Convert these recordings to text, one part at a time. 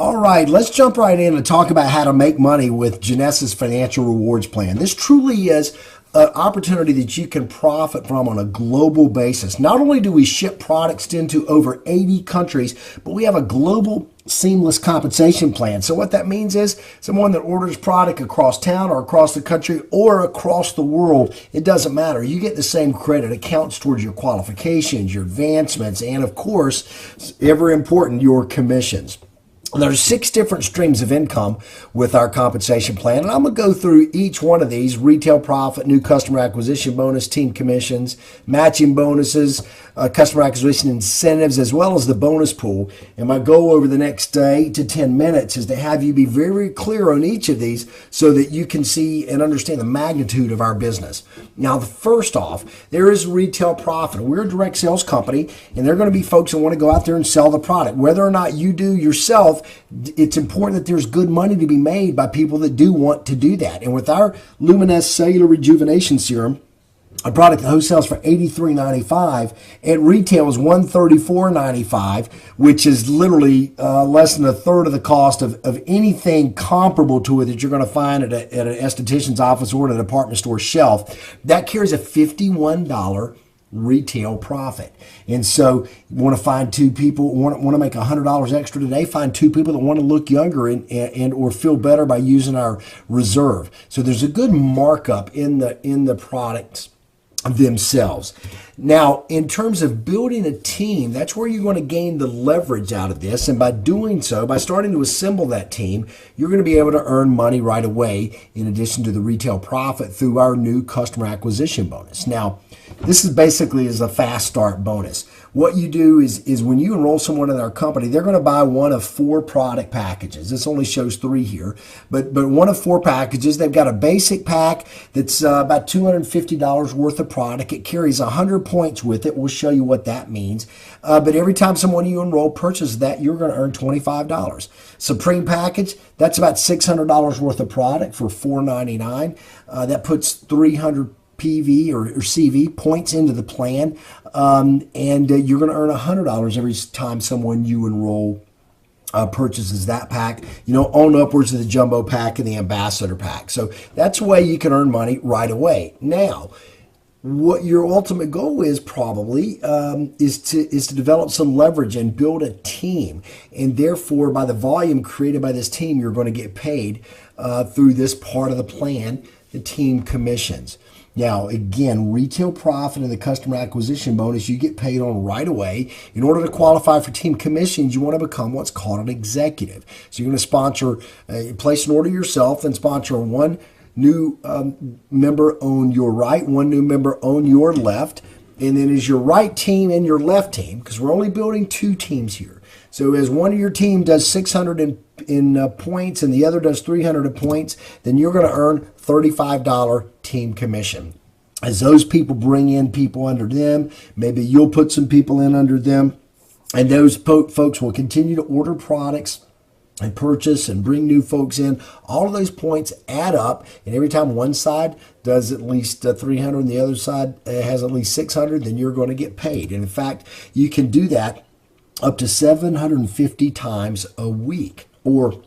All right, let's jump right in and talk about how to make money with Jeunesse's financial rewards plan. This truly is an opportunity that you can profit from on a global basis. Not only do we ship products into over 80 countries, but we have a global seamless compensation plan. So what that means is someone that orders product across town or across the country or across the world, it doesn't matter. You get the same credit. It counts towards your qualifications, your advancements, and of course, ever important, your commissions. There's 6 different streams of income with our compensation plan, and I'm going to go through each one of these: retail profit, new customer acquisition bonus, team commissions, matching bonuses, customer acquisition incentives, as well as the bonus pool. And my goal over the next 8 to 10 minutes is to have you be very, very clear on each of these so that you can see and understand the magnitude of our business. Now, first off, there is retail profit. We're a direct sales company, and they're going to be folks that want to go out there and sell the product. Whether or not you do yourself, it's important that there's good money to be made by people that do want to do that. And with our Luminous Cellular Rejuvenation Serum, a product that wholesales for $83.95, at retail is $134.95, which is literally less than a third of the cost of anything comparable to it that you're going to find at an esthetician's office or at a department store shelf. That carries a $51 retail profit. And so you want to find 2 people, want to make $100 extra today, find 2 people that want to look younger and or feel better by using our reserve. So there's a good markup in the products themselves. Now, in terms of building a team, that's where you're going to gain the leverage out of this. And by doing so, by starting to assemble that team, you're going to be able to earn money right away in addition to the retail profit through our new customer acquisition bonus. Now, this is basically a fast start bonus. What you do is when you enroll someone in our company, they're going to buy one of 4 product packages. This only shows 3 here, but one of 4 packages. They've got a basic pack that's about $250 worth of product. It carries 100 points with it. We'll show you what that means. But every time someone you enroll purchases that, you're going to earn $25. Supreme package, that's about $600 worth of product for $499. That puts 300 PV or CV points into the plan, and you're going to earn $100 every time someone you enroll purchases that pack, on upwards of the jumbo pack and the ambassador pack. So that's a way you can earn money right away. Now, what your ultimate goal is probably is to develop some leverage and build a team, and therefore by the volume created by this team, you're going to get paid through this part of the plan, the team commissions. Now, again, retail profit and the customer acquisition bonus you get paid on right away. In order to qualify for team commissions, you want to become what's called an executive. So you're going to sponsor, place an order yourself, and sponsor 1 new member on your right, 1 new member on your left, and then is your right team and your left team, because we're only building 2 teams here. So as one of your team does 600 in points and the other does 300 in points, then you're going to earn $35 team commission. As those people bring in people under them, maybe you'll put some people in under them, and those folks will continue to order products and purchase and bring new folks in. All of those points add up, and every time one side does at least 300 and the other side has at least 600, then you're going to get paid. And in fact, you can do that up to 750 times a week, or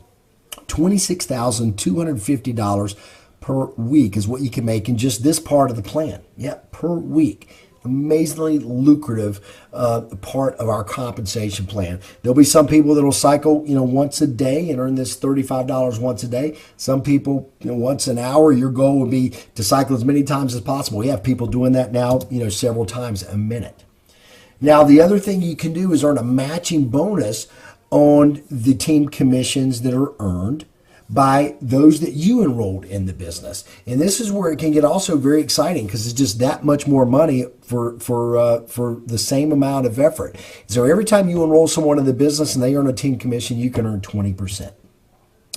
$26,250 per week is what you can make in just this part of the plan. Yeah, per week. Amazingly lucrative part of our compensation plan. There'll be some people that will cycle, once a day and earn this $35 once a day. Some people, once an hour. Your goal would be to cycle as many times as possible. We have people doing that now, several times a minute. Now, the other thing you can do is earn a matching bonus on the team commissions that are earned by those that you enrolled in the business. And this is where it can get also very exciting, because it's just that much more money for the same amount of effort. So every time you enroll someone in the business and they earn a team commission, you can earn 20%.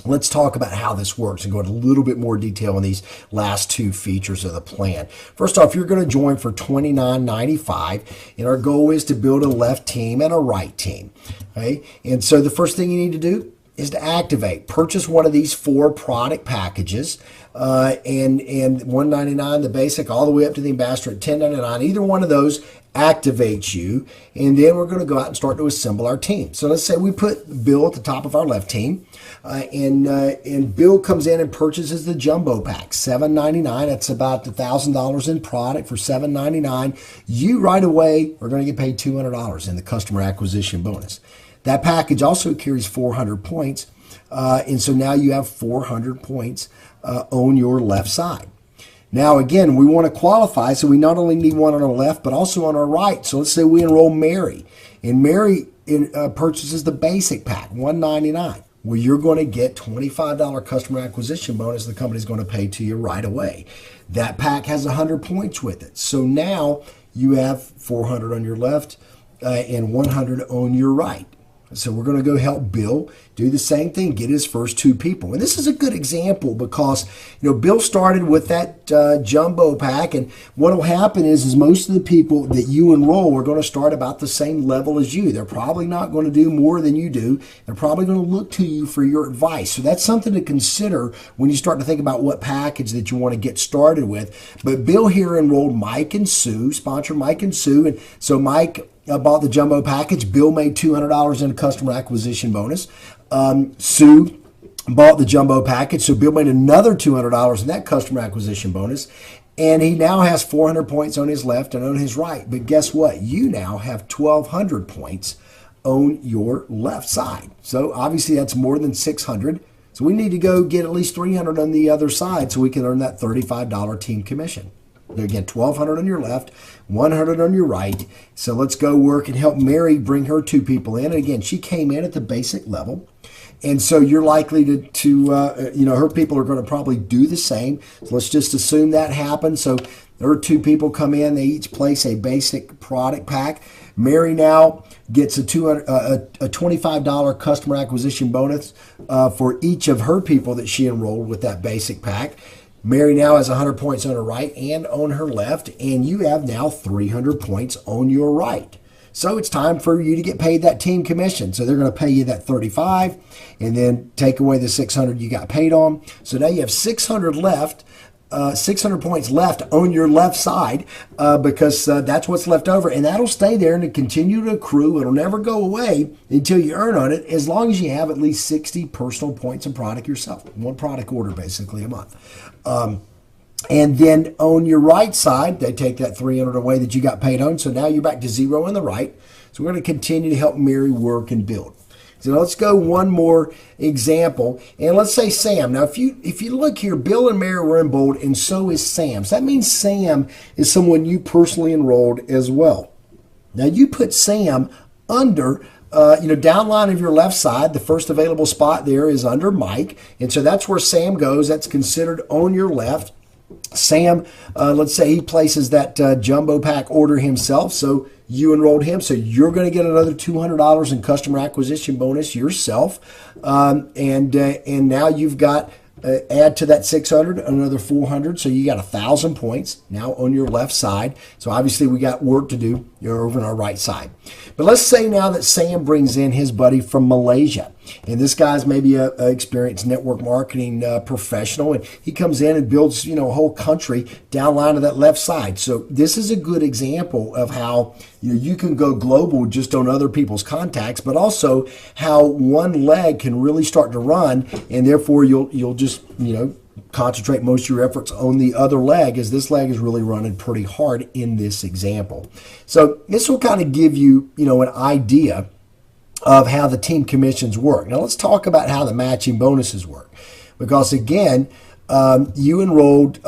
Let's talk about how this works and go into a little bit more detail on these last 2 features of the plan. First off, you're going to join for $29.95, and our goal is to build a left team and a right team. Okay? And so the first thing you need to do is to activate. Purchase one of these 4 product packages, and $199 the basic, all the way up to the ambassador at $10.99. Either one of those activates you, and then we're going to go out and start to assemble our team. So let's say we put Bill at the top of our left team, and Bill comes in and purchases the jumbo pack, $7.99. That's about $1,000 in product for $7.99. You right away are going to get paid $200 in the customer acquisition bonus. That package also carries 400 points, and so now you have 400 points on your left side. Now, again, we want to qualify, so we not only need one on our left, but also on our right. So let's say we enroll Mary, and Mary purchases the basic pack, $199. Well, you're going to get $25 customer acquisition bonus the company's going to pay to you right away. That pack has 100 points with it. So now you have 400 on your left and 100 on your right. So we're going to go help Bill do the same thing, get his first 2 people. And this is a good example because, Bill started with that jumbo pack, and what will happen is most of the people that you enroll are going to start about the same level as you. They're probably not going to do more than you do. They're probably going to look to you for your advice. So that's something to consider when you start to think about what package that you want to get started with. But Bill here enrolled Mike and Sue, sponsored Mike and Sue, and so Mike bought the jumbo package. Bill made $200 in a customer acquisition bonus. Sue bought the jumbo package, so Bill made another $200 in that customer acquisition bonus. And he now has 400 points on his left and on his right. But guess what? You now have 1,200 points on your left side. So obviously that's more than 600. So we need to go get at least 300 on the other side so we can earn that $35 team commission. Again, 1,200 on your left, 100 on your right. So let's go work and help Mary bring her 2 people in. And again, she came in at the basic level. And so you're likely to her people are going to probably do the same. So let's just assume that happens. So her 2 people come in. They each place a basic product pack. Mary now gets a $25 customer acquisition bonus for each of her people that she enrolled with that basic pack. Mary now has 100 points on her right and on her left, and you have now 300 points on your right. So it's time for you to get paid that team commission. So they're going to pay you that 35 and then take away the 600 you got paid on. So now you have 600 left, 600 points left on your left side because that's what's left over. And that'll stay there and continue to accrue. It'll never go away until you earn on it, as long as you have at least 60 personal points in product yourself. 1 product order basically a month. And then on your right side, they take that 300 away that you got paid on. So now you're back to 0 on the right. So we're going to continue to help Mary work and build. So let's go one more example. And let's say Sam. Now, if you look here, Bill and Mary were in bold, and so is Sam. So that means Sam is someone you personally enrolled as well. Now, you put Sam under downline of your left side. The first available spot there is under Mike. And so that's where Sam goes. That's considered on your left. Sam, let's say he places that jumbo pack order himself, so you enrolled him, so you're going to get another $200 in customer acquisition bonus yourself, and now you've got add to that 600 another 400, so you got 1,000 points now on your left side. So obviously we got work to do. You're over on our right side. But let's say now that Sam brings in his buddy from Malaysia, and this guy's maybe a experienced network marketing professional, and he comes in and builds a whole country downline of that left side. So this is a good example of how you can go global just on other people's contacts, but also how one leg can really start to run, and therefore you'll just concentrate most of your efforts on the other leg, as this leg is really running pretty hard in this example. So this will kind of give you an idea of how the team commissions work. Now let's talk about how the matching bonuses work, because again, you enrolled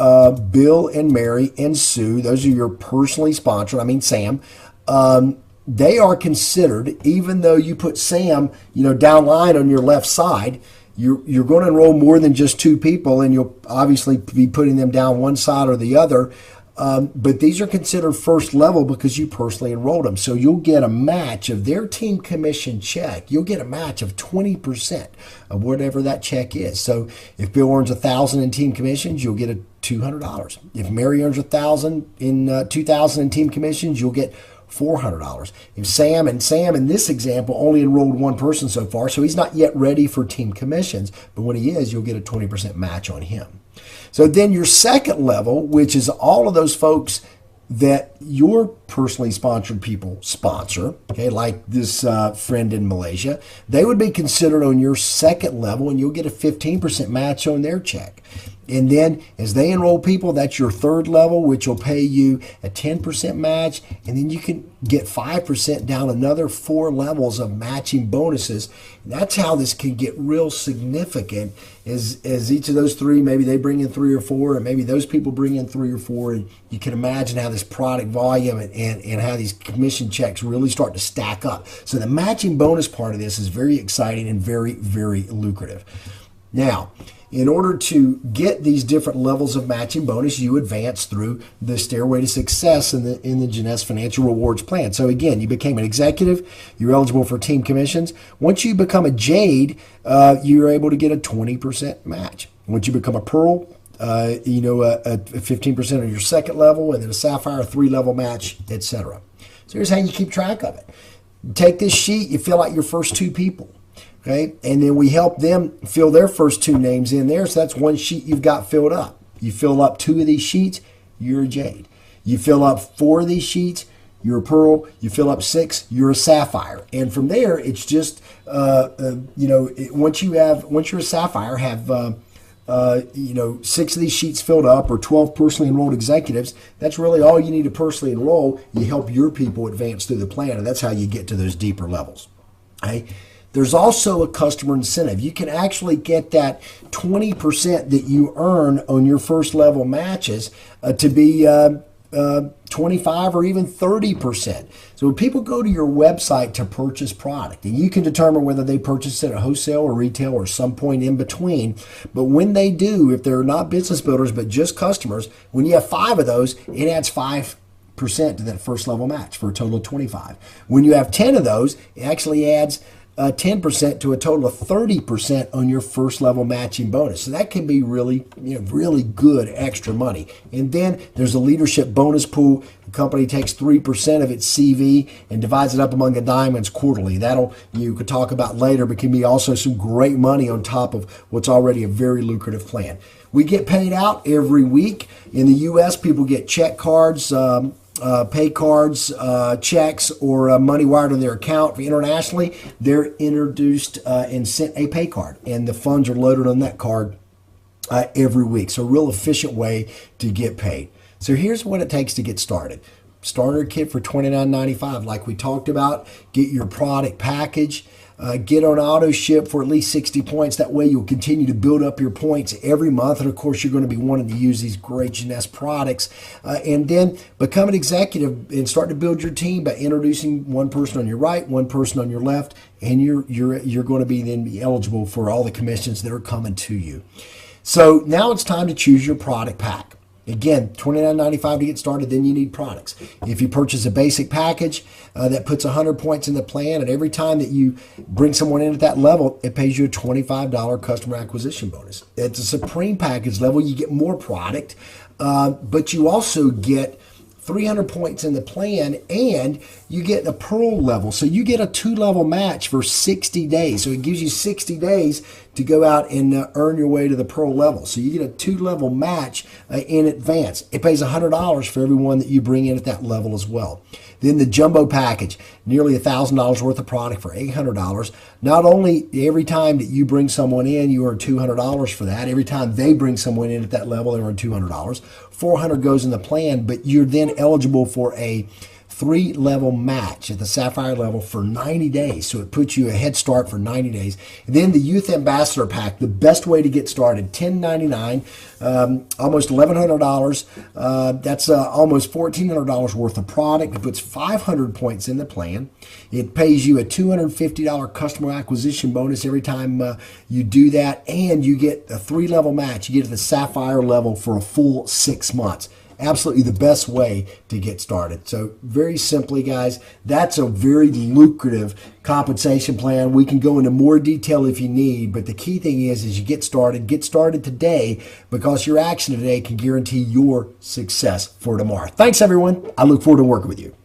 Bill and Mary and Sue. Those are your personally sponsored. Sam. They are considered, even though you put Sam, downline on your left side, you're going to enroll more than just 2 people, and you'll obviously be putting them down one side or the other. But these are considered first level because you personally enrolled them. So you'll get a match of their team commission check. You'll get a match of 20% of whatever that check is. So if Bill earns 1,000 in team commissions, you'll get a $200. If Mary earns 1,000 in 2,000 in team commissions, you'll get $400. If Sam in this example only enrolled one person so far, so he's not yet ready for team commissions, but when he is, you'll get a 20% match on him. So then your second level, which is all of those folks that your personally sponsored people sponsor, okay, like this friend in Malaysia, they would be considered on your second level, and you'll get a 15% match on their check. And then as they enroll people, that's your third level, which will pay you a 10% match. And then you can get 5% down another 4 levels of matching bonuses. And that's how this can get real significant as each of those 3, maybe they bring in 3 or 4, and maybe those people bring in 3 or 4. And you can imagine how this product volume and how these commission checks really start to stack up. So the matching bonus part of this is very exciting and very, very lucrative. Now, in order to get these different levels of matching bonus, you advance through the Stairway to Success in the Jeunesse Financial Rewards Plan. So again, you became an executive, you're eligible for team commissions. Once you become a Jade, you're able to get a 20% match. Once you become a Pearl, a 15% on your second level, and then a Sapphire, a 3-level match, etc. So here's how you keep track of it. Take this sheet, you fill out your first 2 people. Okay, and then we help them fill their first 2 names in there. So that's 1 sheet you've got filled up. You fill up 2 of these sheets, you're a Jade. You fill up 4 of these sheets, you're a Pearl. You fill up 6, you're a Sapphire. And from there, it's just once you're a Sapphire, have 6 of these sheets filled up, or 12 personally enrolled executives. That's really all you need to personally enroll. You help your people advance through the plan, and that's how you get to those deeper levels. Okay. There's also a customer incentive. You can actually get that 20% that you earn on your first level matches to be 25 or even 30%. So when people go to your website to purchase product, and you can determine whether they purchase it at wholesale or retail or some point in between, but when they do, if they're not business builders but just customers, when you have 5 of those, it adds 5% to that first level match for a total of 25. When you have 10 of those, it actually adds 10% to a total of 30% on your first level matching bonus. So that can be really, really good extra money. And then there's a leadership bonus pool. The company takes 3% of its CV and divides it up among the diamonds quarterly. That'll, you could talk about later, but can be also some great money on top of what's already a very lucrative plan. We get paid out every week. In the U.S., people get check cards, pay cards, checks, or money wired on their account. Internationally, they're introduced and sent a pay card, and the funds are loaded on that card every week. So a real efficient way to get paid. So here's what it takes to get started. Starter kit for $29.95, like we talked about. Get your product package. Get on auto ship for at least 60 points. That way you'll continue to build up your points every month. And of course, you're going to be wanting to use these great Jeunesse products. And then become an executive and start to build your team by introducing 1 person on your right, 1 person on your left, and you're going to be eligible for all the commissions that are coming to you. So now it's time to choose your product pack. Again, $29.95 to get started, then you need products. If you purchase a basic package that puts 100 points in the plan, and every time that you bring someone in at that level, it pays you a $25 customer acquisition bonus. It's a supreme package level. You get more product, but you also get 300 points in the plan, and you get a Pearl level. So you get a 2-level match for 60 days. So it gives you 60 days to go out and earn your way to the Pearl level. So you get a 2-level match in advance. It pays $100 for everyone that you bring in at that level as well. Then the jumbo package, nearly $1,000 worth of product for $800. Not only every time that you bring someone in, you earn $200 for that. Every time they bring someone in at that level, they earn $200. $400 goes in the plan, but you're then eligible for a 3-level match at the Sapphire level for 90 days. So it puts you a head start for 90 days. And then the Youth Ambassador Pack, the best way to get started, $10.99, almost $1,100. That's almost $1,400 worth of product. It puts 500 points in the plan. It pays you a $250 customer acquisition bonus every time you do that. And you get a 3-level match. You get to the Sapphire level for a full 6 months. Absolutely the best way to get started. So very simply, guys, that's a very lucrative compensation plan. We can go into more detail if you need, but the key thing is you get started today, because your action today can guarantee your success for tomorrow. Thanks, everyone. I look forward to working with you.